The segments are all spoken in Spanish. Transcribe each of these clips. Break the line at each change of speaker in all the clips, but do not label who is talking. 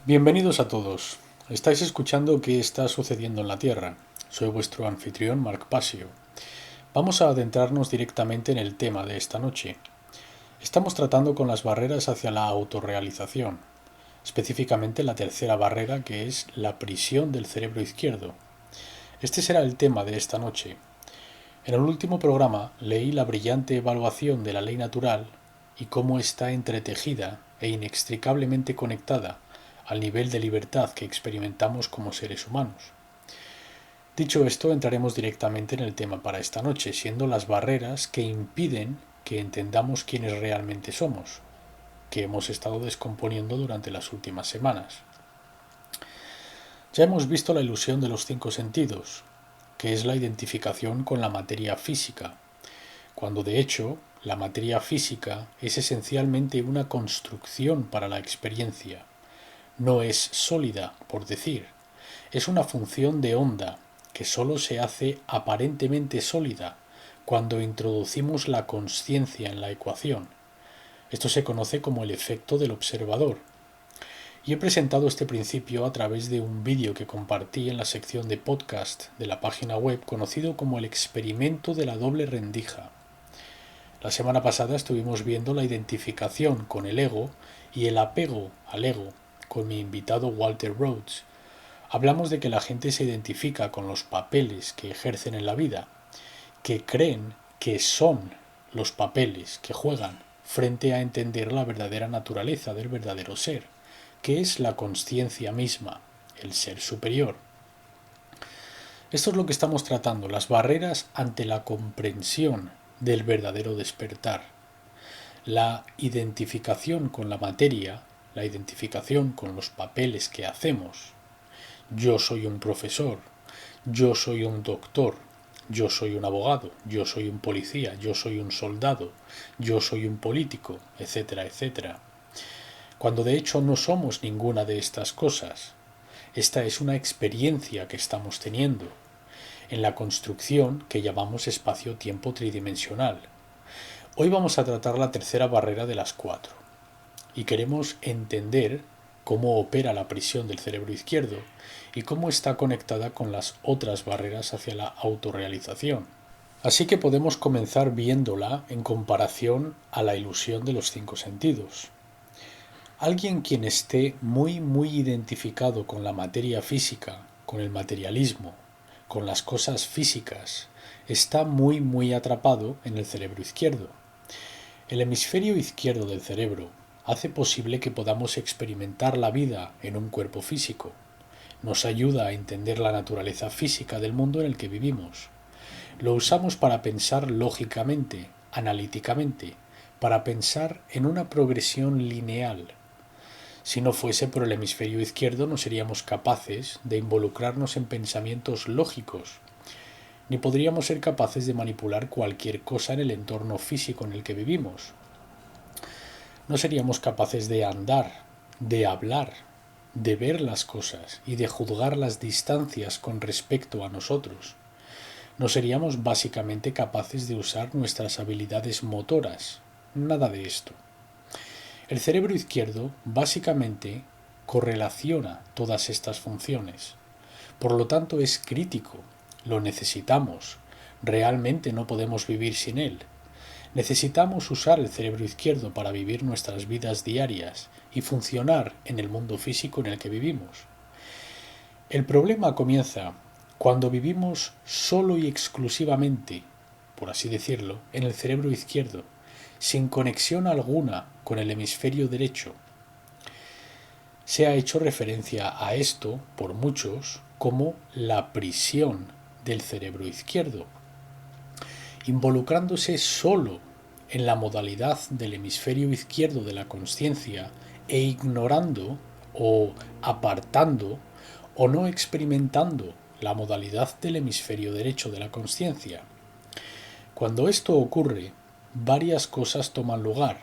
Bienvenidos a todos. Estáis escuchando qué está sucediendo en la Tierra. Soy vuestro anfitrión, Marc Pasio. Vamos a adentrarnos directamente en el tema de esta noche. Estamos tratando con las barreras hacia la autorrealización, específicamente la tercera barrera, que es la prisión del cerebro izquierdo. Este será el tema de esta noche. En el último programa leí la brillante evaluación de la ley natural y cómo está entretejida e inextricablemente conectada al nivel de libertad que experimentamos como seres humanos. Dicho esto, entraremos directamente en el tema para esta noche, siendo las barreras que impiden que entendamos quiénes realmente somos, que hemos estado descomponiendo durante las últimas semanas. Ya hemos visto la ilusión de los cinco sentidos, que es la identificación con la materia física, cuando de hecho la materia física es esencialmente una construcción para la experiencia. No es sólida, por decir, es una función de onda que sólo se hace aparentemente sólida cuando introducimos la consciencia en la ecuación. Esto se conoce como el efecto del observador. Y he presentado este principio a través de un vídeo que compartí en la sección de podcast de la página web conocido como el experimento de la doble rendija. La semana pasada estuvimos viendo la identificación con el ego y el apego al ego con mi invitado Walter Rhodes. Hablamos de que la gente se identifica con los papeles que ejercen en la vida, que creen que son los papeles que juegan frente a entender la verdadera naturaleza del verdadero ser, que es la consciencia misma, el ser superior. Esto es lo que estamos tratando, las barreras ante la comprensión del verdadero despertar. La identificación con la materia, la identificación con los papeles que hacemos. Yo soy un profesor, yo soy un doctor, yo soy un abogado, yo soy un policía, yo soy un soldado, yo soy un político, etcétera, etcétera. Cuando de hecho no somos ninguna de estas cosas. Esta es una experiencia que estamos teniendo en la construcción que llamamos espacio-tiempo tridimensional. Hoy vamos a tratar la tercera barrera de las cuatro y queremos entender cómo opera la prisión del cerebro izquierdo y cómo está conectada con las otras barreras hacia la autorrealización. Así que podemos comenzar viéndola en comparación a la ilusión de los cinco sentidos. Alguien quien esté muy identificado con la materia física, con el materialismo, con las cosas físicas, está muy atrapado en el cerebro izquierdo. El hemisferio izquierdo del cerebro hace posible que podamos experimentar la vida en un cuerpo físico. Nos ayuda a entender la naturaleza física del mundo en el que vivimos. Lo usamos para pensar lógicamente, analíticamente, para pensar en una progresión lineal. Si no fuese por el hemisferio izquierdo no seríamos capaces de involucrarnos en pensamientos lógicos, ni podríamos ser capaces de manipular cualquier cosa en el entorno físico en el que vivimos. No seríamos capaces de andar, de hablar, de ver las cosas y de juzgar las distancias con respecto a nosotros. No seríamos básicamente capaces de usar nuestras habilidades motoras. Nada de esto. El cerebro izquierdo básicamente correlaciona todas estas funciones. Por lo tanto es crítico, lo necesitamos, realmente no podemos vivir sin él. Necesitamos usar el cerebro izquierdo para vivir nuestras vidas diarias y funcionar en el mundo físico en el que vivimos. El problema comienza cuando vivimos solo y exclusivamente, por así decirlo, en el cerebro izquierdo, sin conexión alguna con el hemisferio derecho. Se ha hecho referencia a esto, por muchos, como la prisión del cerebro izquierdo, involucrándose solo en la modalidad del hemisferio izquierdo de la consciencia e ignorando o apartando o no experimentando la modalidad del hemisferio derecho de la consciencia. Cuando esto ocurre, varias cosas toman lugar.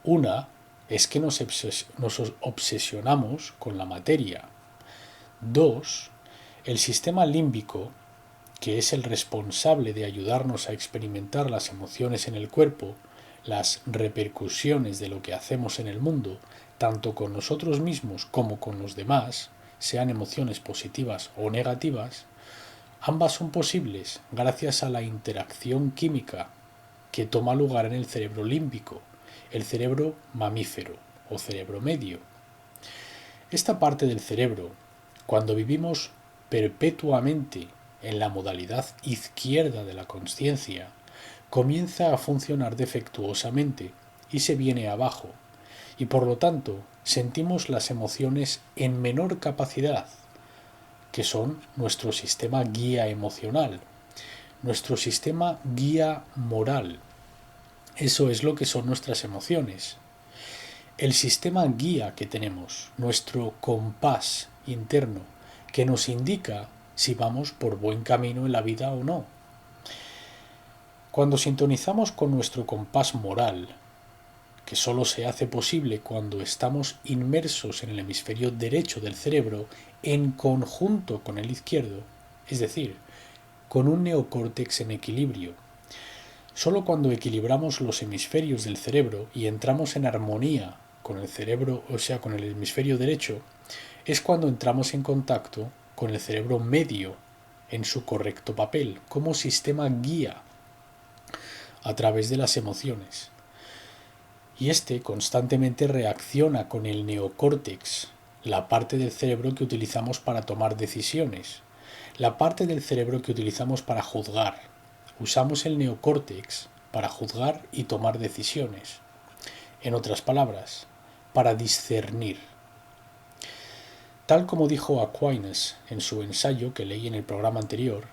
Una es que nos obsesionamos con la materia. Dos, el sistema límbico, que es el responsable de ayudarnos a experimentar las emociones en el cuerpo, las repercusiones de lo que hacemos en el mundo, tanto con nosotros mismos como con los demás, sean emociones positivas o negativas, ambas son posibles gracias a la interacción química que toma lugar en el cerebro límbico, el cerebro mamífero o cerebro medio. Esta parte del cerebro, cuando vivimos perpetuamente en la modalidad izquierda de la consciencia, comienza a funcionar defectuosamente y se viene abajo, y por lo tanto sentimos las emociones en menor capacidad, que son nuestro sistema guía emocional, nuestro sistema guía moral. Eso es lo que son nuestras emociones. El sistema guía que tenemos, nuestro compás interno, que nos indica si vamos por buen camino en la vida o no. Cuando sintonizamos con nuestro compás moral, que solo se hace posible cuando estamos inmersos en el hemisferio derecho del cerebro en conjunto con el izquierdo, es decir, con un neocórtex en equilibrio. Solo cuando equilibramos los hemisferios del cerebro y entramos en armonía con el cerebro, o sea, con el hemisferio derecho, es cuando entramos en contacto con el cerebro medio en su correcto papel, como sistema guía a través de las emociones. Y este constantemente reacciona con el neocórtex, la parte del cerebro que utilizamos para tomar decisiones, la parte del cerebro que utilizamos para juzgar. Usamos el neocórtex para juzgar y tomar decisiones. En otras palabras, para discernir. Tal como dijo Aquinas en su ensayo que leí en el programa anterior,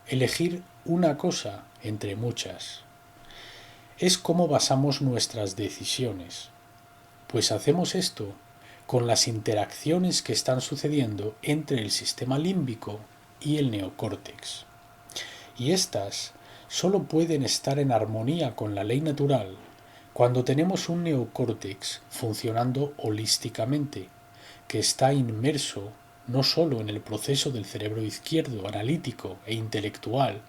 elegir una cosa entre muchas. Es como basamos nuestras decisiones, pues hacemos esto con las interacciones que están sucediendo entre el sistema límbico y el neocórtex. Y estas solo pueden estar en armonía con la ley natural cuando tenemos un neocórtex funcionando holísticamente, que está inmerso no solo en el proceso del cerebro izquierdo, analítico e intelectual,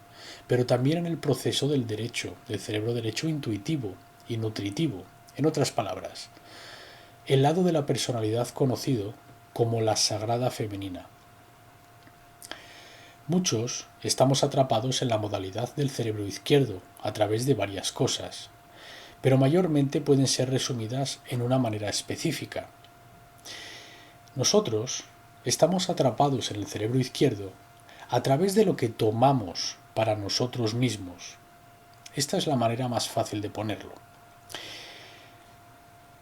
pero también en el proceso del derecho, del cerebro derecho intuitivo y nutritivo. En otras palabras, el lado de la personalidad conocido como la sagrada femenina. Muchos estamos atrapados en la modalidad del cerebro izquierdo a través de varias cosas, pero mayormente pueden ser resumidas en una manera específica. Nosotros estamos atrapados en el cerebro izquierdo a través de lo que tomamos para nosotros mismos. Esta es la manera más fácil de ponerlo.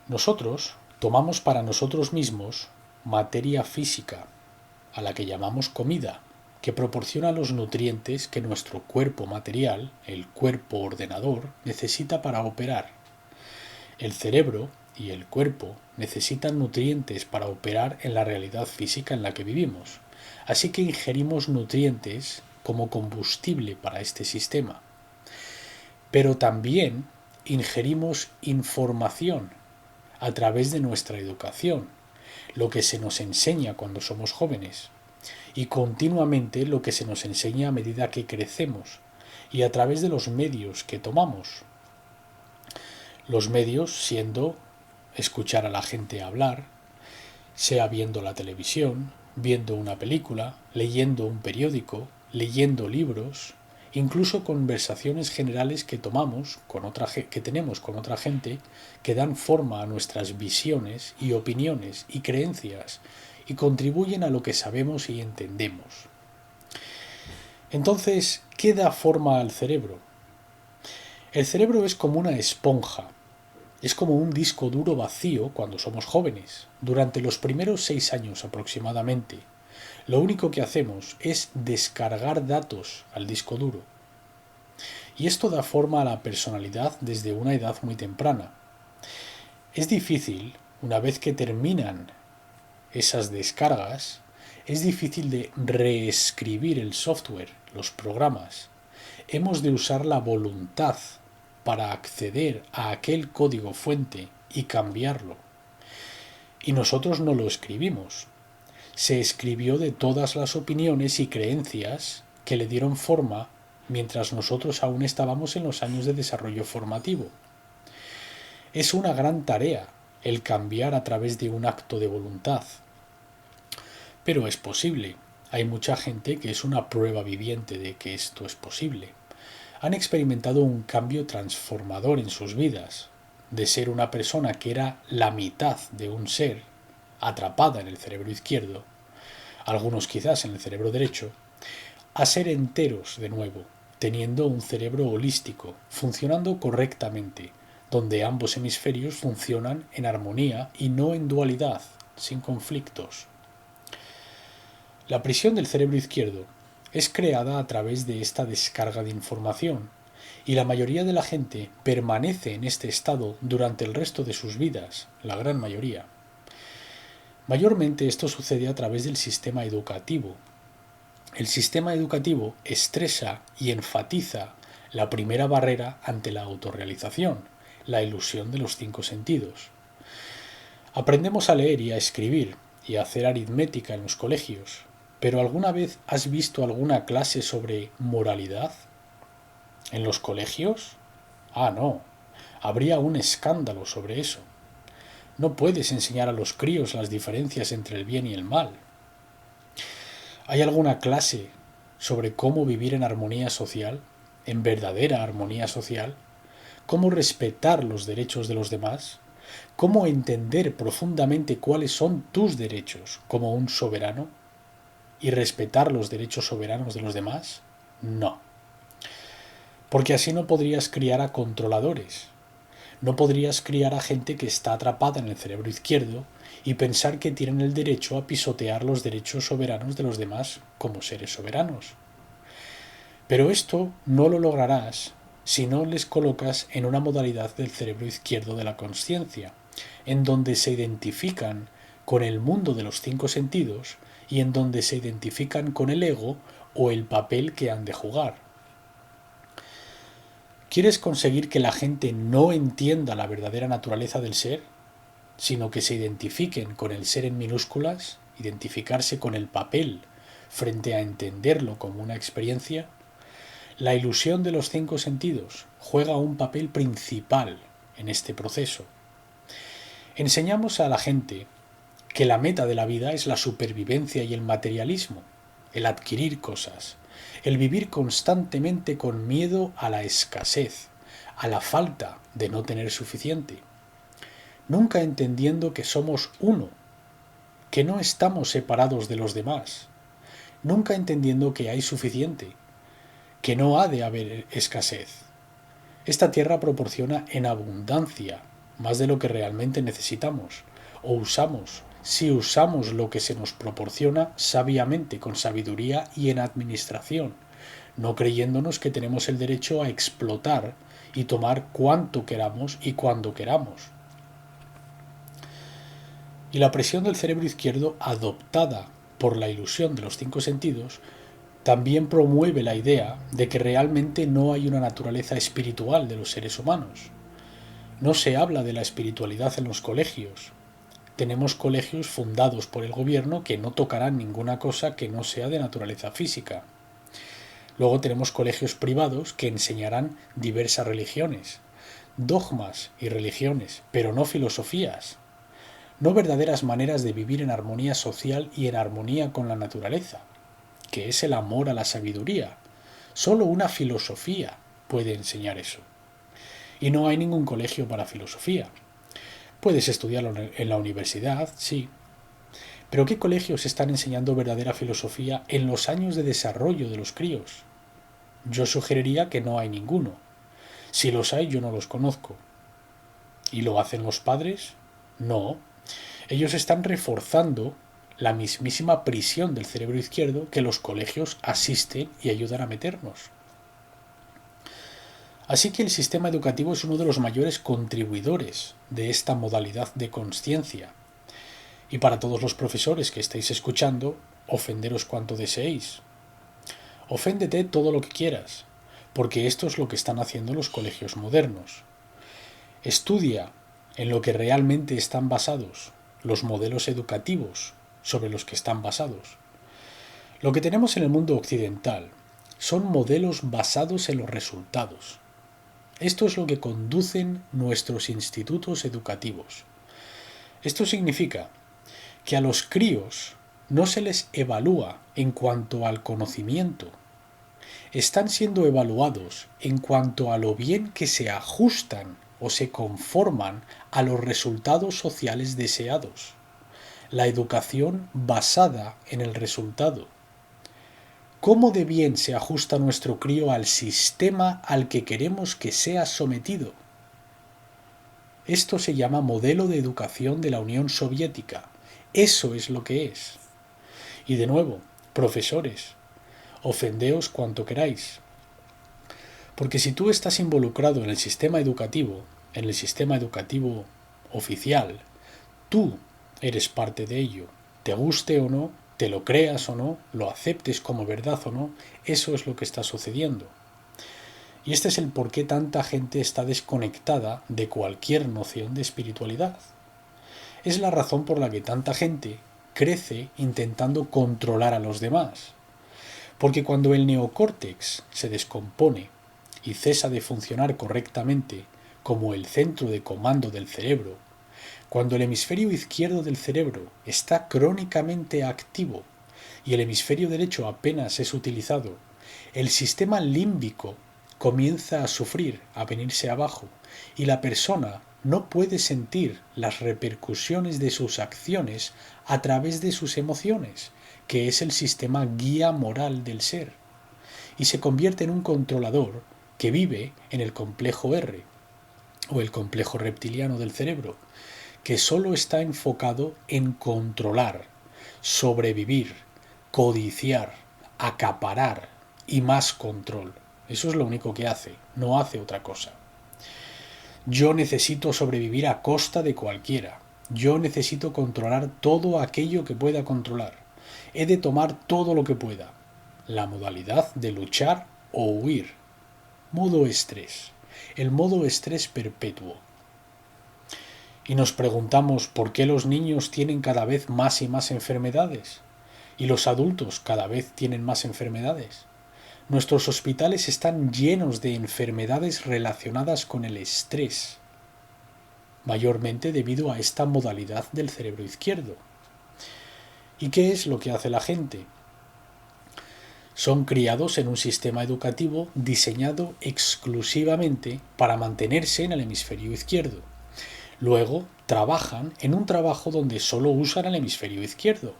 Nosotros tomamos para nosotros mismos materia física, a la que llamamos comida, que proporciona los nutrientes que nuestro cuerpo material, el cuerpo ordenador, necesita para operar. El cerebro y el cuerpo necesitan nutrientes para operar en la realidad física en la que vivimos, así que ingerimos nutrientes como combustible para este sistema. Pero también ingerimos información a través de nuestra educación, lo que se nos enseña cuando somos jóvenes, y continuamente lo que se nos enseña a medida que crecemos, y a través de los medios que tomamos. Los medios siendo escuchar a la gente hablar, sea viendo la televisión, viendo una película, leyendo un periódico, leyendo libros, incluso conversaciones generales que tenemos con otra gente que dan forma a nuestras visiones y opiniones y creencias y contribuyen a lo que sabemos y entendemos. Entonces, ¿qué da forma al cerebro? El cerebro es como una esponja. Es como un disco duro vacío cuando somos jóvenes. Durante los primeros 6 años aproximadamente, lo único que hacemos es descargar datos al disco duro. Y esto da forma a la personalidad desde una edad muy temprana. Es difícil, una vez que terminan esas descargas, es difícil de reescribir el software, los programas. Hemos de usar la voluntad para acceder a aquel código fuente y cambiarlo. Y nosotros no lo escribimos. Se escribió de todas las opiniones y creencias que le dieron forma mientras nosotros aún estábamos en los años de desarrollo formativo. Es una gran tarea el cambiar a través de un acto de voluntad. Pero es posible. Hay mucha gente que es una prueba viviente de que esto es posible. Han experimentado un cambio transformador en sus vidas, de ser una persona que era la mitad de un ser, atrapada en el cerebro izquierdo, algunos quizás en el cerebro derecho, a ser enteros de nuevo, teniendo un cerebro holístico, funcionando correctamente, donde ambos hemisferios funcionan en armonía y no en dualidad, sin conflictos. La prisión del cerebro izquierdo es creada a través de esta descarga de información, y la mayoría de la gente permanece en este estado durante el resto de sus vidas, la gran mayoría. Mayormente esto sucede a través del sistema educativo. El sistema educativo estresa y enfatiza la primera barrera ante la autorrealización, la ilusión de los 5 sentidos. Aprendemos a leer y a escribir y a hacer aritmética en los colegios, pero ¿alguna vez has visto alguna clase sobre moralidad? ¿En los colegios? Ah, no. Habría un escándalo sobre eso. No puedes enseñar a los críos las diferencias entre el bien y el mal. ¿Hay alguna clase sobre cómo vivir en armonía social, en verdadera armonía social? ¿Cómo respetar los derechos de los demás? ¿Cómo entender profundamente cuáles son tus derechos como un soberano? ¿Y respetar los derechos soberanos de los demás? No. Porque así no podrías criar a controladores. No podrías criar a gente que está atrapada en el cerebro izquierdo y pensar que tienen el derecho a pisotear los derechos soberanos de los demás como seres soberanos. Pero esto no lo lograrás si no les colocas en una modalidad del cerebro izquierdo de la consciencia, en donde se identifican con el mundo de los 5 sentidos y en donde se identifican con el ego o el papel que han de jugar. ¿Quieres conseguir que la gente no entienda la verdadera naturaleza del ser, sino que se identifiquen con el ser en minúsculas, identificarse con el papel frente a entenderlo como una experiencia? La ilusión de los 5 sentidos juega un papel principal en este proceso. Enseñamos a la gente que la meta de la vida es la supervivencia y el materialismo, el adquirir cosas, el vivir constantemente con miedo a la escasez, a la falta de no tener suficiente, nunca entendiendo que somos uno, que no estamos separados de los demás, nunca entendiendo que hay suficiente, que no ha de haber escasez. Esta tierra proporciona en abundancia, más de lo que realmente necesitamos, o usamos, si usamos lo que se nos proporciona sabiamente, con sabiduría y en administración, no creyéndonos que tenemos el derecho a explotar y tomar cuanto queramos y cuando queramos. Y la presión del cerebro izquierdo, adoptada por la ilusión de los 5 sentidos, también promueve la idea de que realmente no hay una naturaleza espiritual de los seres humanos. No se habla de la espiritualidad en los colegios. Tenemos colegios fundados por el gobierno que no tocarán ninguna cosa que no sea de naturaleza física. Luego tenemos colegios privados que enseñarán diversas religiones, dogmas y religiones, pero no filosofías, no verdaderas maneras de vivir en armonía social y en armonía con la naturaleza, que es el amor a la sabiduría. Solo una filosofía puede enseñar eso. Y no hay ningún colegio para filosofía. Puedes estudiarlo en la universidad, sí. Pero ¿qué colegios están enseñando verdadera filosofía en los años de desarrollo de los críos? Yo sugeriría que no hay ninguno. Si los hay, yo no los conozco. ¿Y lo hacen los padres? No. Ellos están reforzando la mismísima prisión del cerebro izquierdo que los colegios asisten y ayudan a meternos. Así que el sistema educativo es uno de los mayores contribuidores de esta modalidad de consciencia. Y para todos los profesores que estáis escuchando, ofenderos cuanto deseéis. Oféndete todo lo que quieras, porque esto es lo que están haciendo los colegios modernos. Estudia en lo que realmente están basados los modelos educativos sobre los que están basados. Lo que tenemos en el mundo occidental son modelos basados en los resultados. Esto es lo que conducen nuestros institutos educativos. Esto significa que a los críos no se les evalúa en cuanto al conocimiento, están siendo evaluados en cuanto a lo bien que se ajustan o se conforman a los resultados sociales deseados. La educación basada en el resultado. ¿Cómo de bien se ajusta nuestro crío al sistema al que queremos que sea sometido? Esto se llama modelo de educación de la Unión Soviética. Eso es lo que es. Y de nuevo, profesores, ofendeos cuanto queráis. Porque si tú estás involucrado en el sistema educativo oficial, tú eres parte de ello. Te guste o no, te lo creas o no, lo aceptes como verdad o no, eso es lo que está sucediendo. Y este es el por qué tanta gente está desconectada de cualquier noción de espiritualidad. Es la razón por la que tanta gente crece intentando controlar a los demás. Porque cuando el neocórtex se descompone y cesa de funcionar correctamente como el centro de comando del cerebro, cuando el hemisferio izquierdo del cerebro está crónicamente activo y el hemisferio derecho apenas es utilizado, el sistema límbico comienza a sufrir, a venirse abajo, y la persona no puede sentir las repercusiones de sus acciones a través de sus emociones, que es el sistema guía moral del ser, y se convierte en un controlador que vive en el complejo R, o el complejo reptiliano del cerebro, que solo está enfocado en controlar, sobrevivir, codiciar, acaparar y más control. Eso es lo único que hace, no hace otra cosa. Yo necesito sobrevivir a costa de cualquiera. Yo necesito controlar todo aquello que pueda controlar. He de tomar todo lo que pueda. La modalidad de luchar o huir. Modo estrés. El modo estrés perpetuo. Y nos preguntamos por qué los niños tienen cada vez más y más enfermedades y los adultos cada vez tienen más enfermedades. Nuestros hospitales están llenos de enfermedades relacionadas con el estrés, mayormente debido a esta modalidad del cerebro izquierdo. ¿Y qué es lo que hace la gente? Son criados en un sistema educativo diseñado exclusivamente para mantenerse en el hemisferio izquierdo. Luego trabajan en un trabajo donde solo usan el hemisferio izquierdo.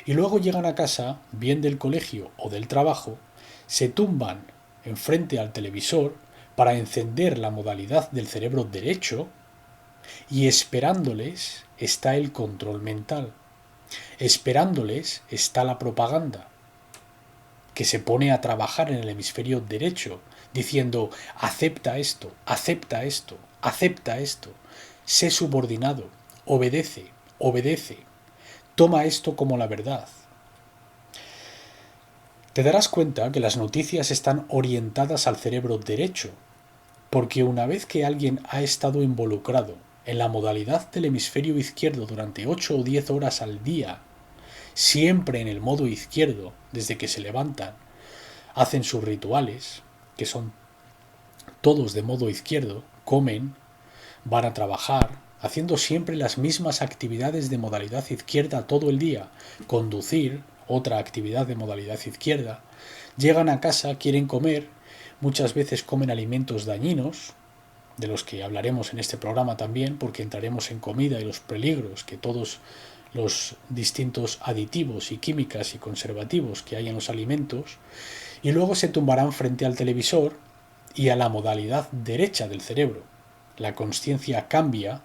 Y luego llegan a casa, bien del colegio o del trabajo, se tumban enfrente al televisor para encender la modalidad del cerebro derecho y esperándoles está el control mental. Esperándoles está la propaganda, que se pone a trabajar en el hemisferio derecho, diciendo acepta esto, acepta esto, acepta esto, sé subordinado, obedece, obedece, toma esto como la verdad. Te darás cuenta que las noticias están orientadas al cerebro derecho, porque una vez que alguien ha estado involucrado en la modalidad del hemisferio izquierdo durante 8 o 10 horas al día, siempre en el modo izquierdo, desde que se levantan, hacen sus rituales, que son todos de modo izquierdo, comen, van a trabajar, haciendo siempre las mismas actividades de modalidad izquierda todo el día, conducir, otra actividad de modalidad izquierda, llegan a casa, quieren comer, muchas veces comen alimentos dañinos, de los que hablaremos en este programa también, porque entraremos en comida y los peligros que todos los distintos aditivos y químicas y conservativos que hay en los alimentos, y luego se tumbarán frente al televisor y a la modalidad derecha del cerebro. La consciencia cambia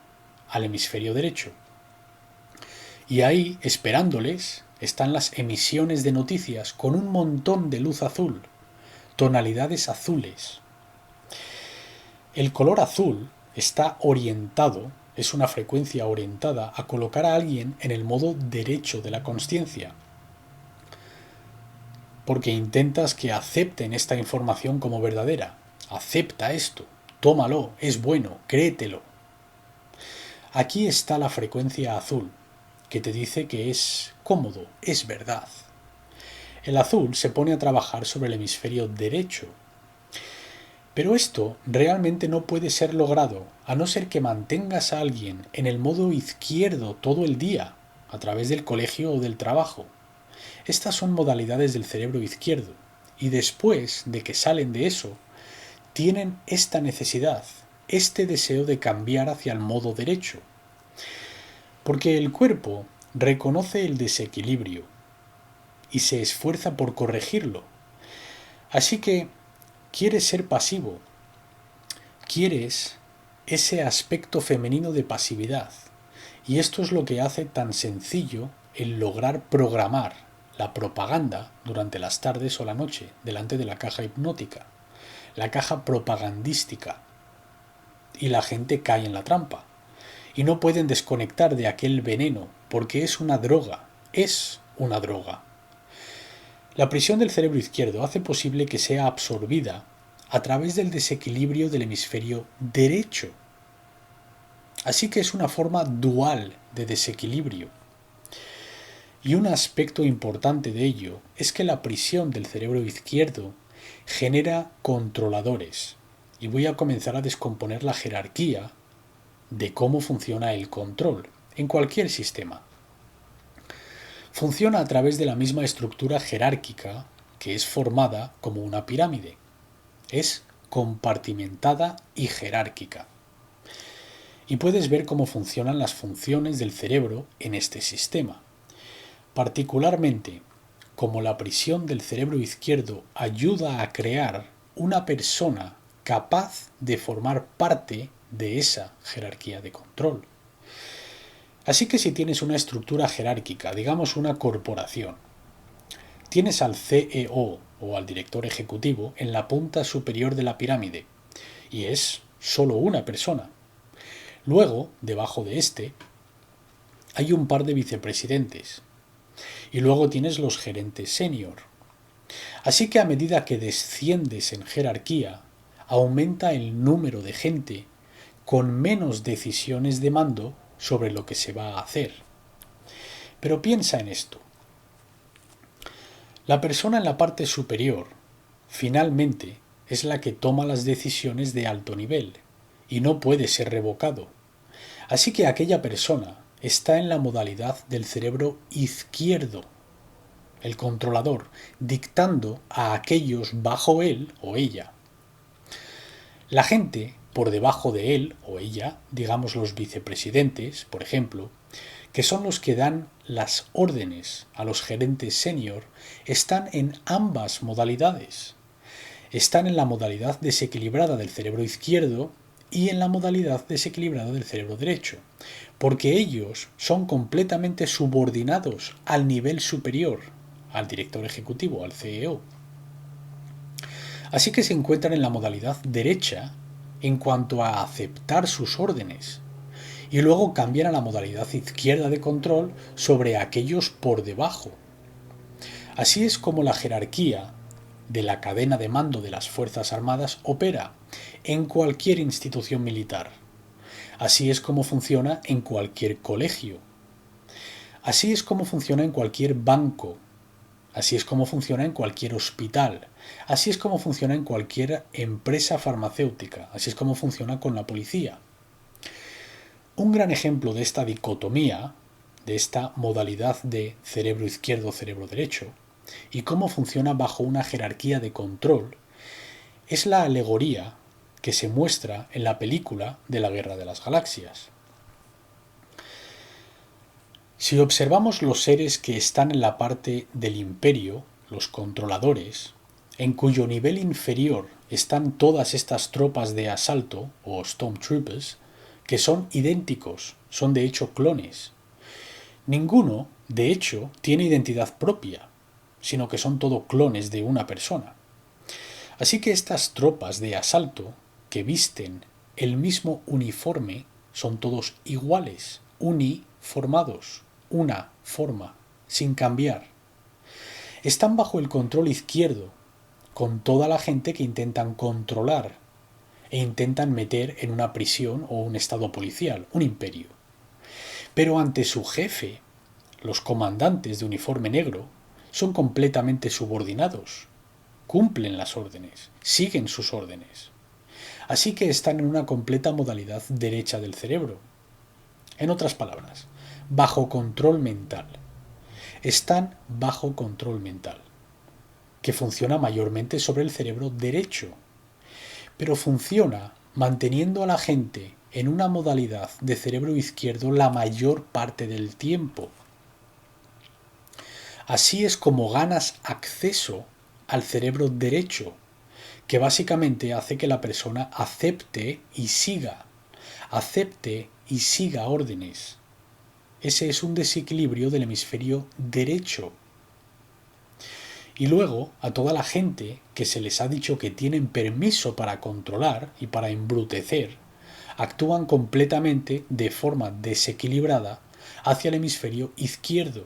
al hemisferio derecho. Y ahí, esperándoles, están las emisiones de noticias con un montón de luz azul, tonalidades azules. El color azul está orientado, es una frecuencia orientada a colocar a alguien en el modo derecho de la consciencia, porque intentas que acepten esta información como verdadera. Acepta esto, tómalo, es bueno, créetelo. Aquí está la frecuencia azul, que te dice que es cómodo, es verdad. El azul se pone a trabajar sobre el hemisferio derecho. Pero esto realmente no puede ser logrado a no ser que mantengas a alguien en el modo izquierdo todo el día, a través del colegio o del trabajo. Estas son modalidades del cerebro izquierdo, y después de que salen de eso, tienen esta necesidad, este deseo de cambiar hacia el modo derecho. Porque el cuerpo reconoce el desequilibrio y se esfuerza por corregirlo. Así que quieres ser pasivo, quieres ese aspecto femenino de pasividad. Y esto es lo que hace tan sencillo el lograr programar la propaganda durante las tardes o la noche delante de la caja hipnótica, la caja propagandística. Y la gente cae en la trampa. Y no pueden desconectar de aquel veneno porque es una droga, es una droga. La prisión del cerebro izquierdo hace posible que sea absorbida a través del desequilibrio del hemisferio derecho. Así que es una forma dual de desequilibrio. Y un aspecto importante de ello es que la prisión del cerebro izquierdo genera controladores. Y voy a comenzar a descomponer la jerarquía de cómo funciona el control en cualquier sistema. Funciona a través de la misma estructura jerárquica que es formada como una pirámide. Es compartimentada y jerárquica. Y puedes ver cómo funcionan las funciones del cerebro en este sistema. Particularmente, como la prisión del cerebro izquierdo ayuda a crear una persona capaz de formar parte de esa jerarquía de control. Así que si tienes una estructura jerárquica, digamos una corporación, tienes al CEO o al director ejecutivo en la punta superior de la pirámide, y es solo una persona. Luego, debajo de este, hay un par de vicepresidentes, y luego tienes los gerentes senior. Así que a medida que desciendes en jerarquía, aumenta el número de gente con menos decisiones de mando sobre lo que se va a hacer. Pero piensa en esto. La persona en la parte superior, finalmente, es la que toma las decisiones de alto nivel y no puede ser revocado. Así que aquella persona está en la modalidad del cerebro izquierdo, el controlador, dictando a aquellos bajo él o ella. La gente por debajo de él o ella, digamos los vicepresidentes, por ejemplo, que son los que dan las órdenes a los gerentes senior, están en ambas modalidades. Están en la modalidad desequilibrada del cerebro izquierdo y en la modalidad desequilibrada del cerebro derecho, porque ellos son completamente subordinados al nivel superior, al director ejecutivo, al CEO. Así que se encuentran en la modalidad derecha en cuanto a aceptar sus órdenes, y luego cambian a la modalidad izquierda de control sobre aquellos por debajo. Así es como la jerarquía de la cadena de mando de las Fuerzas Armadas opera en cualquier institución militar. Así es como funciona en cualquier colegio. Así es como funciona en cualquier banco. Así es como funciona en cualquier hospital. Así es como funciona en cualquier empresa farmacéutica. Así es como funciona con la policía. Un gran ejemplo de esta dicotomía, de esta modalidad de cerebro izquierdo, cerebro derecho, y cómo funciona bajo una jerarquía de control, es la alegoría que se muestra en la película de la Guerra de las Galaxias. Si observamos los seres que están en la parte del imperio, los controladores, en cuyo nivel inferior están todas estas tropas de asalto, o Stormtroopers, que son idénticos, son de hecho clones. Ninguno, de hecho, tiene identidad propia, sino que son todo clones de una persona. Así que estas tropas de asalto, que visten el mismo uniforme, son todos iguales, uniformados, una forma, sin cambiar. Están bajo el control izquierdo, con toda la gente que intentan controlar e intentan meter en una prisión o un estado policial, un imperio. Pero ante su jefe, los comandantes de uniforme negro son completamente subordinados, cumplen las órdenes, siguen sus órdenes. Así que están en una completa modalidad derecha del cerebro. En otras palabras, bajo control mental. Están bajo control mental, que funciona mayormente sobre el cerebro derecho, pero funciona manteniendo a la gente en una modalidad de cerebro izquierdo la mayor parte del tiempo. Así es como ganas acceso al cerebro derecho, que básicamente hace que la persona acepte y siga órdenes. Ese es un desequilibrio del hemisferio derecho. Y luego, a toda la gente que se les ha dicho que tienen permiso para controlar y para embrutecer, actúan completamente de forma desequilibrada hacia el hemisferio izquierdo,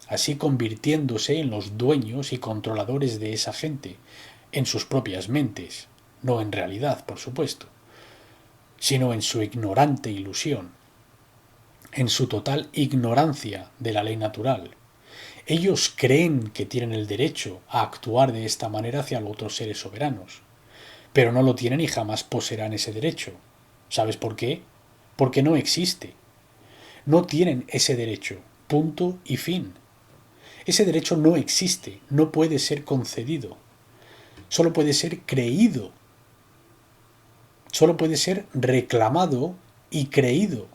así convirtiéndose en los dueños y controladores de esa gente, en sus propias mentes, no en realidad, por supuesto, sino en su ignorante ilusión, en su total ignorancia de la ley natural. Ellos creen que tienen el derecho a actuar de esta manera hacia los otros seres soberanos, pero no lo tienen y jamás poseerán ese derecho. ¿Sabes por qué? Porque no existe. No tienen ese derecho. Punto y fin. Ese derecho no existe, no puede ser concedido. Solo puede ser creído. Solo puede ser reclamado y creído.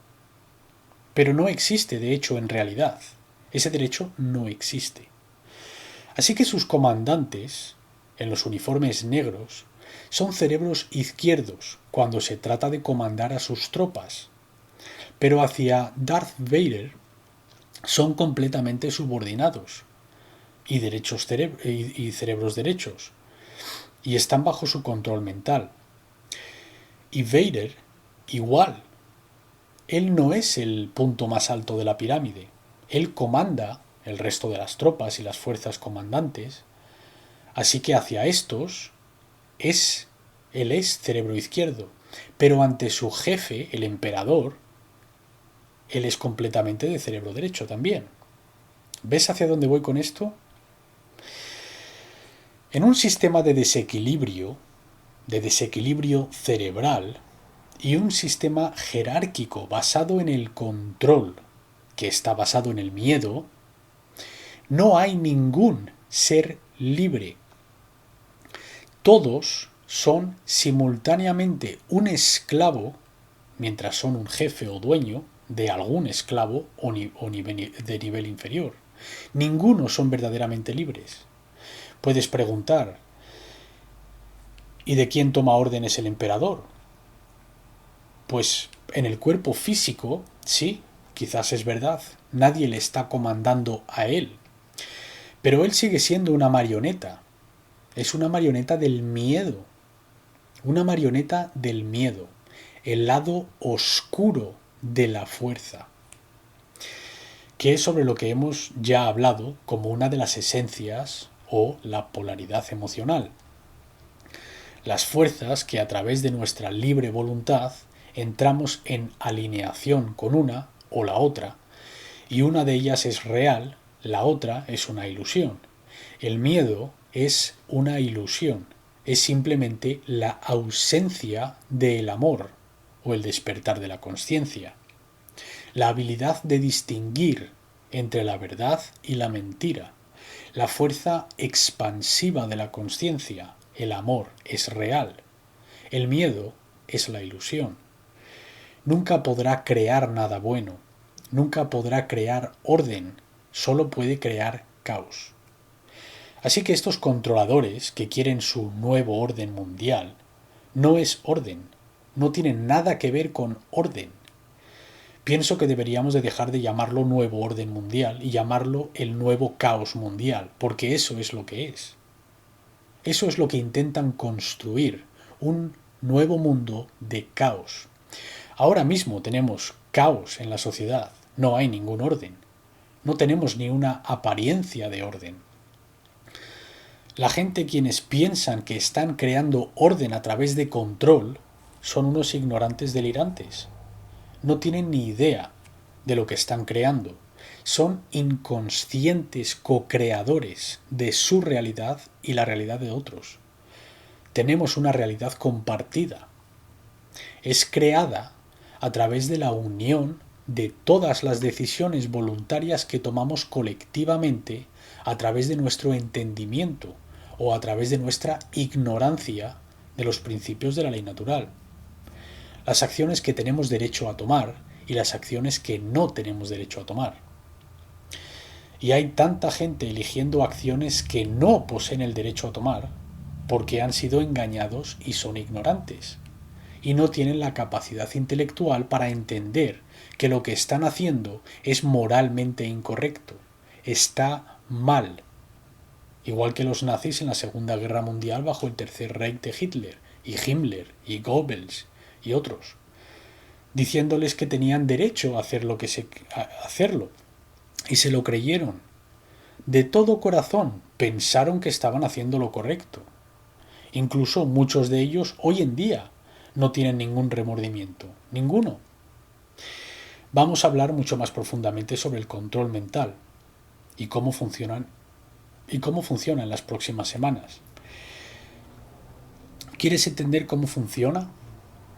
Pero no existe, de hecho, en realidad. Ese derecho no existe. Así que sus comandantes, en los uniformes negros, son cerebros izquierdos cuando se trata de comandar a sus tropas, pero hacia Darth Vader son completamente subordinados y cerebros derechos, y están bajo su control mental. Y Vader, igual, él no es el punto más alto de la pirámide. Él comanda el resto de las tropas y las fuerzas comandantes, así que hacia estos él es cerebro izquierdo, pero ante su jefe, el emperador, él es completamente de cerebro derecho también. ¿Ves hacia dónde voy con esto? En un sistema de desequilibrio cerebral y un sistema jerárquico basado en el control, que está basado en el miedo, no hay ningún ser libre. Todos son simultáneamente un esclavo, mientras son un jefe o dueño de algún esclavo de nivel inferior. Ninguno son verdaderamente libres. Puedes preguntar, ¿y de quién toma órdenes el emperador? Pues en el cuerpo físico, sí, quizás es verdad, nadie le está comandando a él. Pero él sigue siendo una marioneta. Es una marioneta del miedo. Una marioneta del miedo. El lado oscuro de la fuerza. Que es sobre lo que hemos ya hablado como una de las esencias o la polaridad emocional. Las fuerzas que a través de nuestra libre voluntad entramos en alineación con una o la otra, y una de ellas es real, la otra es una ilusión. El miedo es una ilusión, es simplemente la ausencia del amor o el despertar de la consciencia. La habilidad de distinguir entre la verdad y la mentira, la fuerza expansiva de la consciencia, el amor es real, el miedo es la ilusión. Nunca podrá crear nada bueno, nunca podrá crear orden, solo puede crear caos. Así que estos controladores que quieren su nuevo orden mundial, no es orden, no tienen nada que ver con orden. Pienso que deberíamos de dejar de llamarlo nuevo orden mundial y llamarlo el nuevo caos mundial, porque eso es lo que es. Eso es lo que intentan construir, un nuevo mundo de caos. Ahora mismo tenemos caos en la sociedad, no hay ningún orden, no tenemos ni una apariencia de orden. La gente quienes piensan que están creando orden a través de control son unos ignorantes delirantes. No tienen ni idea de lo que están creando. Son inconscientes co-creadores de su realidad y la realidad de otros. tenemos una realidad compartida. Es creada a través de la unión de todas las decisiones voluntarias que tomamos colectivamente a través de nuestro entendimiento o a través de nuestra ignorancia de los principios de la ley natural. Las acciones que tenemos derecho a tomar y las acciones que no tenemos derecho a tomar. Y hay tanta gente eligiendo acciones que no poseen el derecho a tomar porque han sido engañados y son ignorantes. Y no tienen la capacidad intelectual para entender que lo que están haciendo es moralmente incorrecto, está mal. Igual que los nazis en la Segunda Guerra Mundial bajo el Tercer Reich de Hitler, y Himmler, y Goebbels, y otros, diciéndoles que tenían derecho a hacerlo, y se lo creyeron. De todo corazón pensaron que estaban haciendo lo correcto. Incluso muchos de ellos hoy en día no tienen ningún remordimiento, ninguno. Vamos a hablar mucho más profundamente sobre el control mental y cómo funciona en las próximas semanas. ¿Quieres entender cómo funciona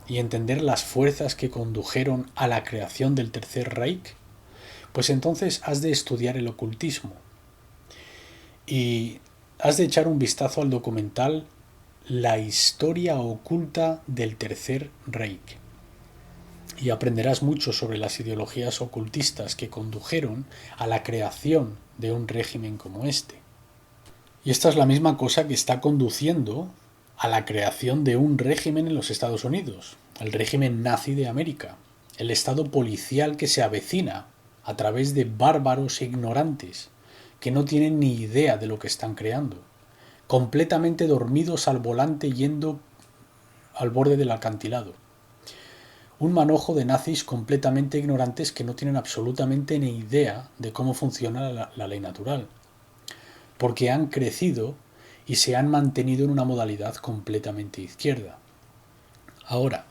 y entender las fuerzas que condujeron a la creación del Tercer Reich? Pues entonces has de estudiar el ocultismo y has de echar un vistazo al documental La historia oculta del Tercer Reich. Y aprenderás mucho sobre las ideologías ocultistas que condujeron a la creación de un régimen como este. Y esta es la misma cosa que está conduciendo a la creación de un régimen en los Estados Unidos, el régimen nazi de América, el estado policial que se avecina a través de bárbaros e ignorantes que no tienen ni idea de lo que están creando, completamente dormidos al volante yendo al borde del acantilado. Un manojo de nazis completamente ignorantes que no tienen absolutamente ni idea de cómo funciona la ley natural, porque han crecido y se han mantenido en una modalidad completamente izquierda. Ahora,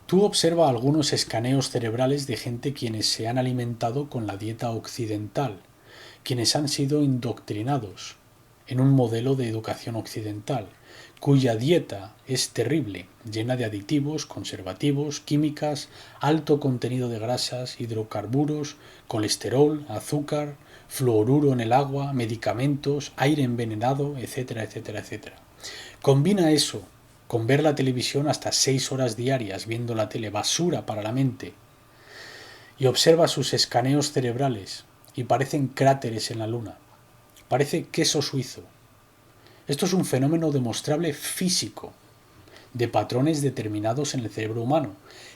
tú observa algunos escaneos cerebrales de gente quienes se han alimentado con la dieta occidental, quienes han sido indoctrinados en un modelo de educación occidental, cuya dieta es terrible, llena de aditivos, conservativos, químicas, alto contenido de grasas, hidrocarburos, colesterol, azúcar, fluoruro en el agua, medicamentos, aire envenenado, etcétera, etcétera, etcétera. Combina eso con ver la televisión hasta 6 horas diarias viendo la tele, basura para la mente, y observa sus escaneos cerebrales y parecen cráteres en la luna. Parece queso suizo. Esto es un fenómeno demostrable físico de patrones determinados en el cerebro humano,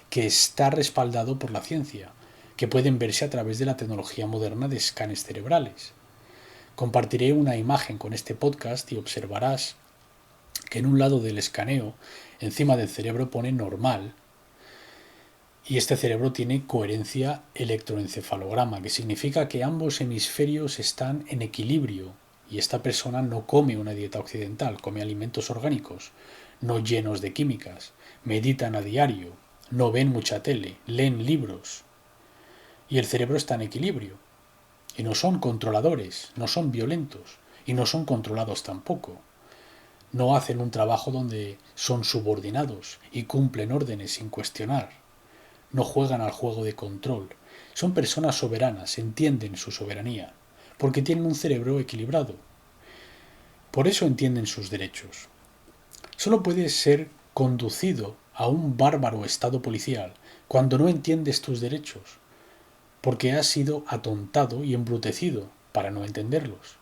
que está respaldado por la ciencia, que pueden verse a través de la tecnología moderna de escanes cerebrales. Compartiré una imagen con este podcast y observarás que en un lado del escaneo, encima del cerebro pone normal, y este cerebro tiene coherencia electroencefalograma, que significa que ambos hemisferios están en equilibrio y esta persona no come una dieta occidental, come alimentos orgánicos, no llenos de químicas, meditan a diario, no ven mucha tele, leen libros. Y el cerebro está en equilibrio. Y no son controladores, no son violentos y no son controlados tampoco. No hacen un trabajo donde son subordinados y cumplen órdenes sin cuestionar. No juegan al juego de control. Son personas soberanas, entienden su soberanía, porque tienen un cerebro equilibrado. Por eso entienden sus derechos. Solo puedes ser conducido a un bárbaro estado policial cuando no entiendes tus derechos, porque has sido atontado y embrutecido para no entenderlos.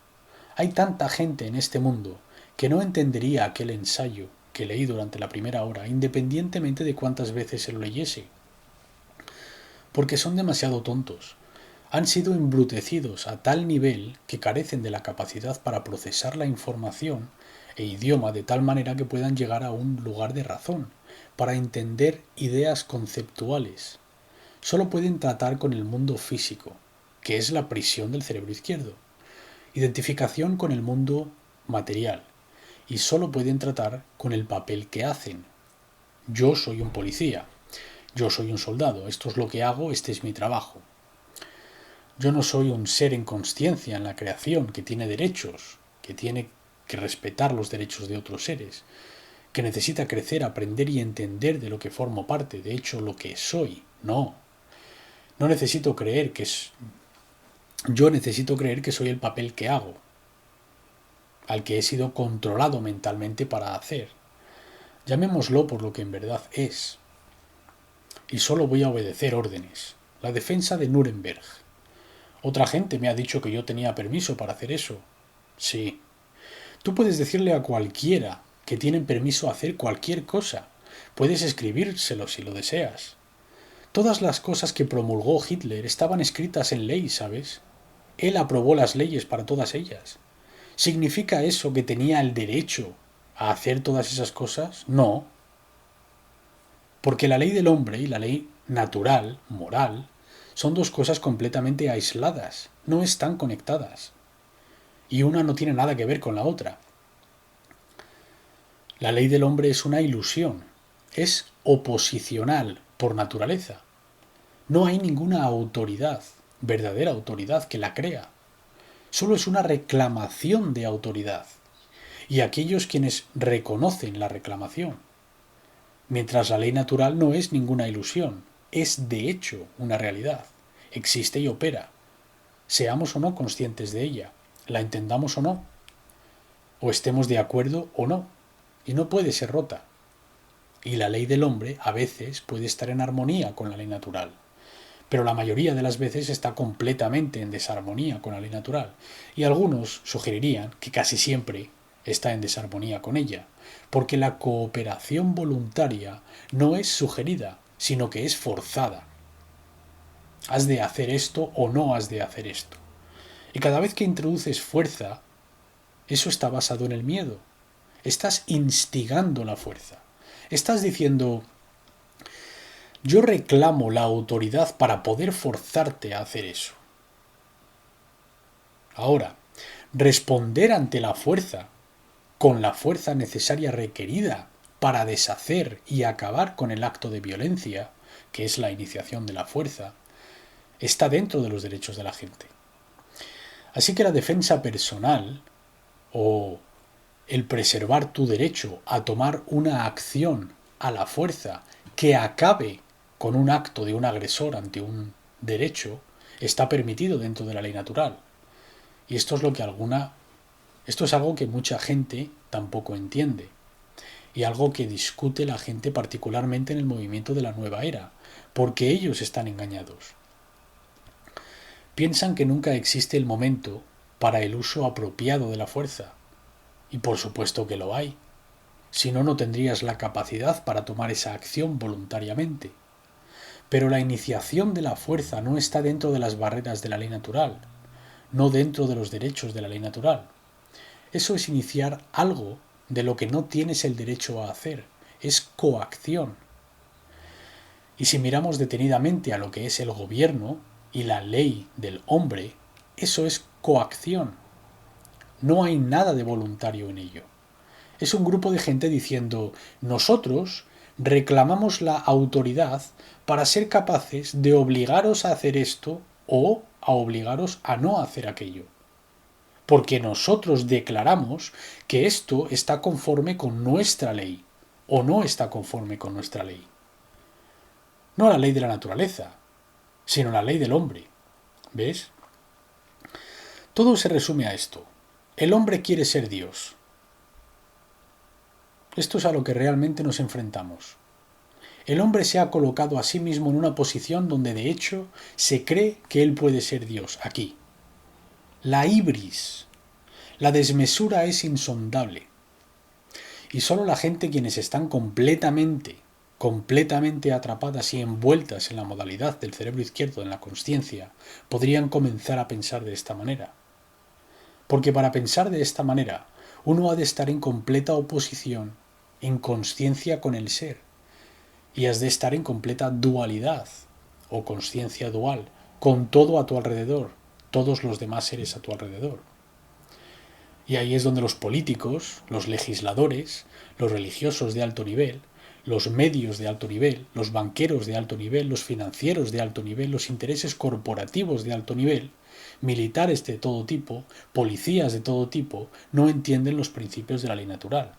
Hay tanta gente en este mundo que no entendería aquel ensayo que leí durante la primera hora, independientemente de cuántas veces se lo leyese, porque son demasiado tontos. Han sido embrutecidos a tal nivel que carecen de la capacidad para procesar la información e idioma de tal manera que puedan llegar a un lugar de razón, para entender ideas conceptuales. Solo pueden tratar con el mundo físico, que es la prisión del cerebro izquierdo, identificación con el mundo material, y solo pueden tratar con el papel que hacen. Yo soy un policía, yo soy un soldado, esto es lo que hago, este es mi trabajo. Yo no soy un ser en consciencia en la creación que tiene derechos, que tiene que respetar los derechos de otros seres. que necesita crecer, aprender y entender de lo que formo parte, de hecho lo que soy. No. No necesito creer que es... Yo necesito creer que soy el papel que hago, al que he sido controlado mentalmente para hacer. Llamémoslo por lo que en verdad es. Y solo voy a obedecer órdenes. La defensa de Nuremberg. Otra gente me ha dicho que yo tenía permiso para hacer eso. Sí. Tú puedes decirle a cualquiera que tienen permiso a hacer cualquier cosa. Puedes escribírselo si lo deseas. Todas las cosas que promulgó Hitler estaban escritas en ley, ¿sabes? Él aprobó las leyes para todas ellas. ¿Significa eso que tenía el derecho a hacer todas esas cosas? No. Porque la ley del hombre y la ley natural, moral, son dos cosas completamente aisladas, no están conectadas. Y una no tiene nada que ver con la otra. La ley del hombre es una ilusión, es oposicional por naturaleza. No hay ninguna autoridad, verdadera autoridad, que la crea. Solo es una reclamación de autoridad. Y aquellos quienes reconocen la reclamación. Mientras la ley natural no es ninguna ilusión, es de hecho una realidad. Existe y opera. Seamos o no conscientes de ella, la entendamos o no, o estemos de acuerdo o no, y no puede ser rota. Y la ley del hombre a veces puede estar en armonía con la ley natural, pero la mayoría de las veces está completamente en desarmonía con la ley natural, y algunos sugerirían que casi siempre está en desarmonía con ella, porque la cooperación voluntaria no es sugerida, sino que es forzada. Has de hacer esto o no has de hacer esto. Y cada vez que introduces fuerza, eso está basado en el miedo. Estás instigando la fuerza. Estás diciendo, yo reclamo la autoridad para poder forzarte a hacer eso. Ahora, responder ante la fuerza, con la fuerza necesaria requerida para deshacer y acabar con el acto de violencia, que es la iniciación de la fuerza, está dentro de los derechos de la gente. Así que la defensa personal, o el preservar tu derecho a tomar una acción a la fuerza que acabe con un acto de un agresor ante un derecho, está permitido dentro de la ley natural. Y esto es algo que mucha gente tampoco entiende. Y algo que discute la gente particularmente en el movimiento de la nueva era, porque ellos están engañados. Piensan que nunca existe el momento para el uso apropiado de la fuerza. Y por supuesto que lo hay. Si no, no tendrías la capacidad para tomar esa acción voluntariamente. Pero la iniciación de la fuerza no está dentro de las barreras de la ley natural, no dentro de los derechos de la ley natural. Eso es iniciar algo de lo que no tienes el derecho a hacer. Es coacción. Y si miramos detenidamente a lo que es el gobierno y la ley del hombre, eso es coacción. No hay nada de voluntario en ello. Es un grupo de gente diciendo, nosotros reclamamos la autoridad para ser capaces de obligaros a hacer esto o a obligaros a no hacer aquello. Porque nosotros declaramos que esto está conforme con nuestra ley o no está conforme con nuestra ley. No la ley de la naturaleza, sino la ley del hombre. ¿Ves? Todo se resume a esto. El hombre quiere ser Dios. Esto es a lo que realmente nos enfrentamos. El hombre se ha colocado a sí mismo en una posición donde de hecho se cree que él puede ser Dios, aquí. La ibris, la desmesura es insondable. Y solo la gente quienes están completamente atrapadas y envueltas en la modalidad del cerebro izquierdo, en la consciencia, podrían comenzar a pensar de esta manera. Porque para pensar de esta manera, uno ha de estar en completa oposición, en consciencia con el ser, y has de estar en completa dualidad, o consciencia dual, con todo a tu alrededor, todos los demás seres a tu alrededor. Y ahí es donde los políticos, los legisladores, los religiosos de alto nivel, los medios de alto nivel, los banqueros de alto nivel, los financieros de alto nivel, los intereses corporativos de alto nivel, militares de todo tipo, policías de todo tipo, no entienden los principios de la ley natural.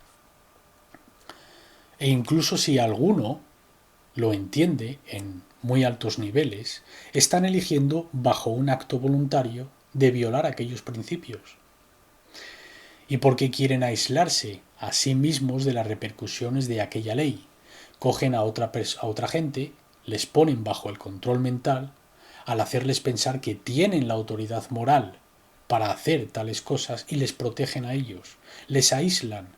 E incluso si alguno lo entiende en muy altos niveles, están eligiendo bajo un acto voluntario de violar aquellos principios. Y porque quieren aislarse a sí mismos de las repercusiones de aquella ley. Cogen a otra gente, les ponen bajo el control mental, al hacerles pensar que tienen la autoridad moral para hacer tales cosas y les protegen a ellos, les aíslan,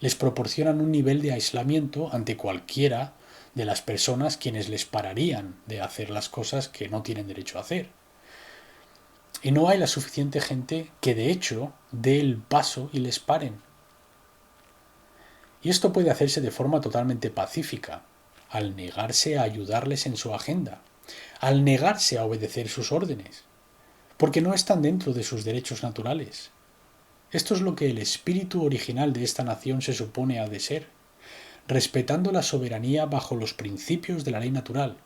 les proporcionan un nivel de aislamiento ante cualquiera de las personas quienes les pararían de hacer las cosas que no tienen derecho a hacer. Y no hay la suficiente gente que de hecho dé el paso y les paren. Y esto puede hacerse de forma totalmente pacífica, al negarse a ayudarles en su agenda, al negarse a obedecer sus órdenes, porque no están dentro de sus derechos naturales. Esto es lo que el espíritu original de esta nación se supone ha de ser, respetando la soberanía bajo los principios de la ley natural.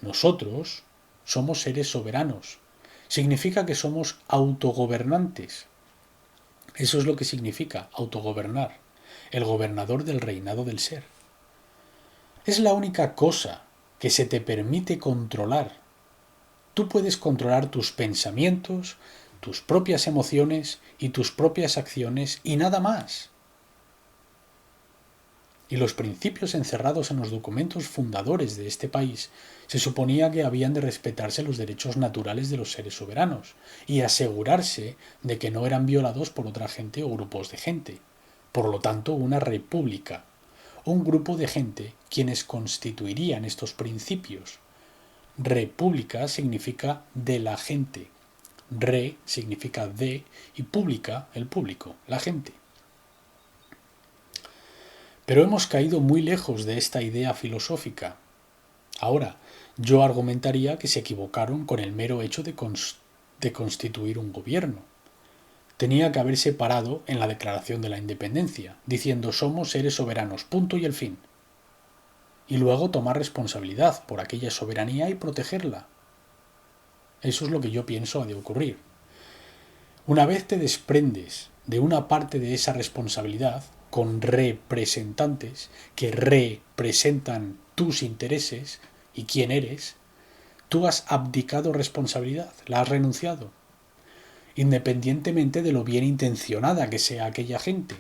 Nosotros somos seres soberanos. Significa que somos autogobernantes. Eso es lo que significa autogobernar, el gobernador del reinado del ser. Es la única cosa que se te permite controlar. Tú puedes controlar tus pensamientos, tus propias emociones y tus propias acciones y nada más. Y los principios encerrados en los documentos fundadores de este país se suponía que habían de respetarse los derechos naturales de los seres soberanos y asegurarse de que no eran violados por otra gente o grupos de gente. Por lo tanto, una república, un grupo de gente quienes constituirían estos principios. República significa de la gente, re significa de y pública, el público, la gente. Pero hemos caído muy lejos de esta idea filosófica. Ahora, yo argumentaría que se equivocaron con el mero hecho de constituir un gobierno. Tenía que haberse parado en la Declaración de la Independencia, diciendo somos seres soberanos, punto y el fin. Y luego tomar responsabilidad por aquella soberanía y protegerla. Eso es lo que yo pienso ha de ocurrir. Una vez te desprendes de una parte de esa responsabilidad, con representantes que representan tus intereses y quién eres, tú has abdicado responsabilidad, la has renunciado, independientemente de lo bien intencionada que sea aquella gente.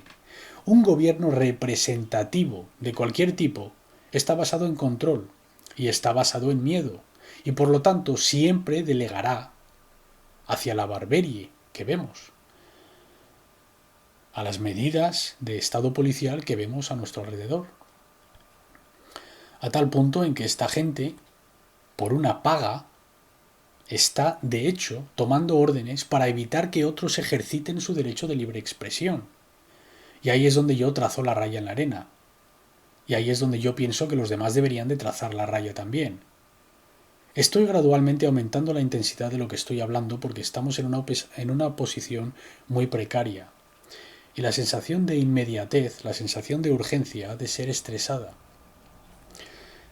Un gobierno representativo de cualquier tipo está basado en control y está basado en miedo, y por lo tanto siempre delegará hacia la barbarie que vemos, a las medidas de estado policial que vemos a nuestro alrededor. A tal punto en que esta gente, por una paga, está, de hecho, tomando órdenes para evitar que otros ejerciten su derecho de libre expresión. Y ahí es donde yo trazo la raya en la arena. Y ahí es donde yo pienso que los demás deberían de trazar la raya también. Estoy gradualmente aumentando la intensidad de lo que estoy hablando porque estamos en una posición muy precaria. Y la sensación de inmediatez, la sensación de urgencia, ha de ser estresada.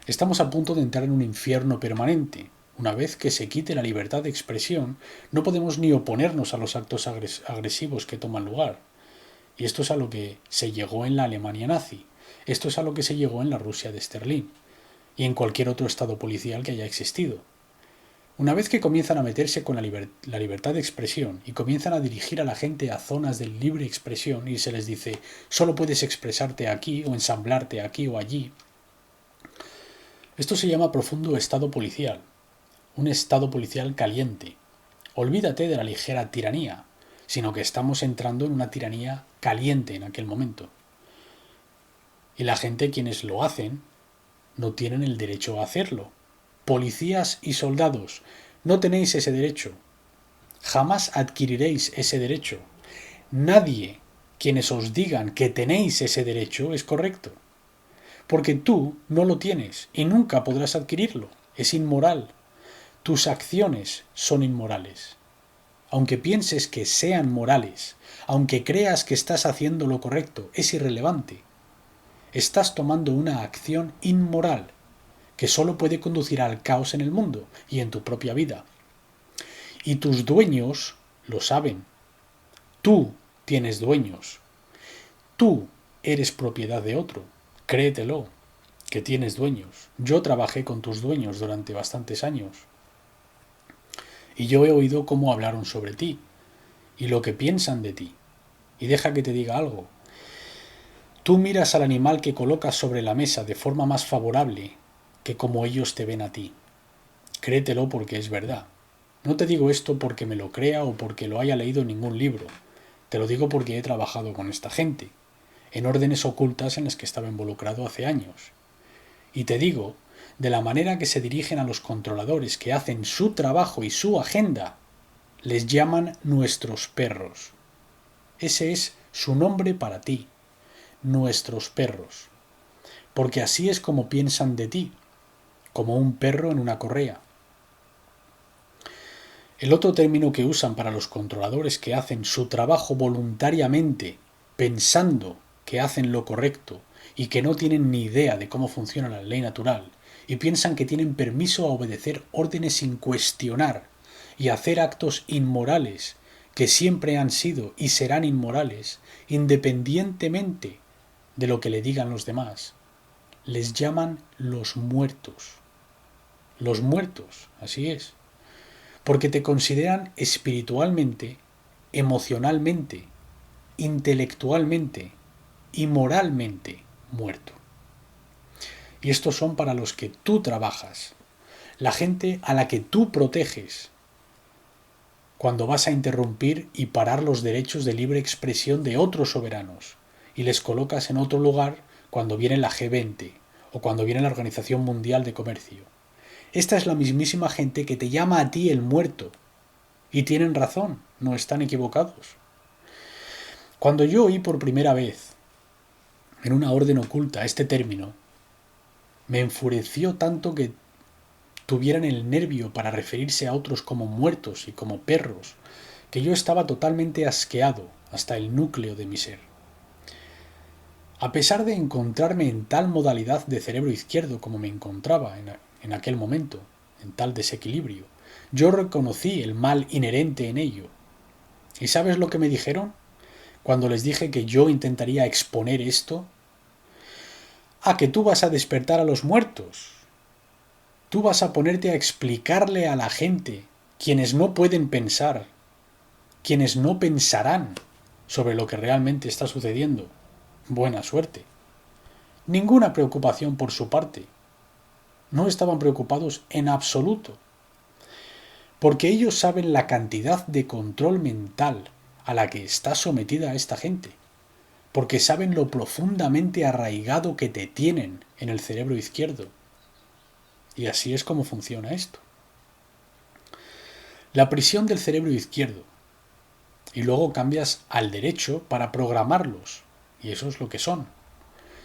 Estamos a punto de entrar en un infierno permanente. Una vez que se quite la libertad de expresión, no podemos ni oponernos a los actos agresivos que toman lugar. Y esto es a lo que se llegó en la Alemania nazi. Esto es a lo que se llegó en la Rusia de Stalin y en cualquier otro estado policial que haya existido. Una vez que comienzan a meterse con la libertad de expresión y comienzan a dirigir a la gente a zonas de libre expresión y se les dice solo puedes expresarte aquí o ensamblarte aquí o allí, esto se llama profundo estado policial, un estado policial caliente. Olvídate de la ligera tiranía, sino que estamos entrando en una tiranía caliente en aquel momento. Y la gente quienes lo hacen no tienen el derecho a hacerlo. Policías y soldados, no tenéis ese derecho. Jamás adquiriréis ese derecho. Nadie quienes os digan que tenéis ese derecho es correcto. Porque tú no lo tienes y nunca podrás adquirirlo. Es inmoral. Tus acciones son inmorales. Aunque pienses que sean morales, aunque creas que estás haciendo lo correcto, es irrelevante. Estás tomando una acción inmoral que solo puede conducir al caos en el mundo y en tu propia vida. Y tus dueños lo saben. Tú tienes dueños. Tú eres propiedad de otro. Créetelo, que tienes dueños. Yo trabajé con tus dueños durante bastantes años. Y yo he oído cómo hablaron sobre ti y lo que piensan de ti. Y deja que te diga algo. Tú miras al animal que colocas sobre la mesa de forma más favorable que como ellos te ven a ti. Créetelo porque es verdad. No te digo esto porque me lo crea o porque lo haya leído en ningún libro. Te lo digo porque he trabajado con esta gente, en órdenes ocultas en las que estaba involucrado hace años. Y te digo, de la manera que se dirigen a los controladores que hacen su trabajo y su agenda, les llaman nuestros perros. Ese es su nombre para ti, nuestros perros. Porque así es como piensan de ti, como un perro en una correa. El otro término que usan para los controladores que hacen su trabajo voluntariamente, pensando que hacen lo correcto y que no tienen ni idea de cómo funciona la ley natural, y piensan que tienen permiso a obedecer órdenes sin cuestionar y hacer actos inmorales que siempre han sido y serán inmorales, independientemente de lo que le digan los demás, les llaman los muertos. Los muertos, así es. Porque te consideran espiritualmente, emocionalmente, intelectualmente y moralmente muerto. Y estos son para los que tú trabajas, la gente a la que tú proteges, cuando vas a interrumpir y parar los derechos de libre expresión de otros soberanos y les colocas en otro lugar cuando viene la G20 o cuando viene la Organización Mundial de Comercio. Esta es la mismísima gente que te llama a ti el muerto. Y tienen razón, no están equivocados. Cuando yo oí por primera vez, en una orden oculta, este término, me enfureció tanto que tuvieran el nervio para referirse a otros como muertos y como perros, que yo estaba totalmente asqueado hasta el núcleo de mi ser. A pesar de encontrarme en tal modalidad de cerebro izquierdo como me encontraba en aquel momento, en tal desequilibrio, yo reconocí el mal inherente en ello. ¿Y sabes lo que me dijeron? Cuando les dije que yo intentaría exponer esto, que tú vas a despertar a los muertos. Tú vas a ponerte a explicarle a la gente, quienes no pueden pensar, quienes no pensarán sobre lo que realmente está sucediendo. Buena suerte. Ninguna preocupación por su parte. No estaban preocupados en absoluto. Porque ellos saben la cantidad de control mental a la que está sometida esta gente. Porque saben lo profundamente arraigado que te tienen en el cerebro izquierdo. Y así es como funciona esto. La prisión del cerebro izquierdo. Y luego cambias al derecho para programarlos. Y eso es lo que son.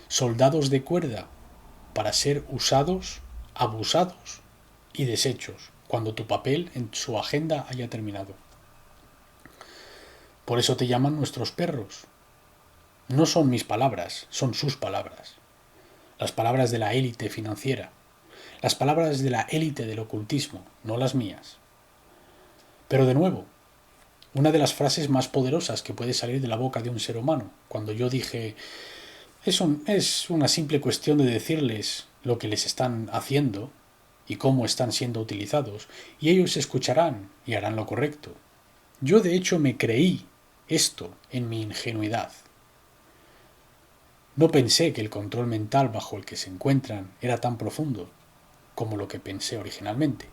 Soldados de cuerda para ser usados, abusados y deshechos cuando tu papel en su agenda haya terminado. Por eso te llaman nuestros perros. No son mis palabras, son sus palabras. Las palabras de la élite financiera. Las palabras de la élite del ocultismo, no las mías. Pero de nuevo, una de las frases más poderosas que puede salir de la boca de un ser humano, cuando yo dije, es una simple cuestión de decirles lo que les están haciendo y cómo están siendo utilizados, y ellos escucharán y harán lo correcto. Yo de hecho me creí esto en mi ingenuidad. No pensé que el control mental bajo el que se encuentran era tan profundo como lo que pensé originalmente.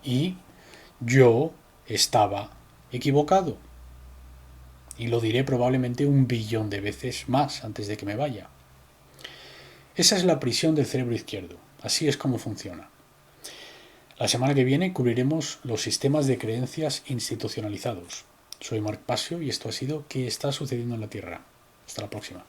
Y yo estaba equivocado. Y lo diré probablemente 1 billón de veces más antes de que me vaya. Esa es la prisión del cerebro izquierdo. Así es como funciona. La semana que viene cubriremos los sistemas de creencias institucionalizados. Soy Marc Pasio y esto ha sido ¿Qué está sucediendo en la Tierra? Hasta la próxima.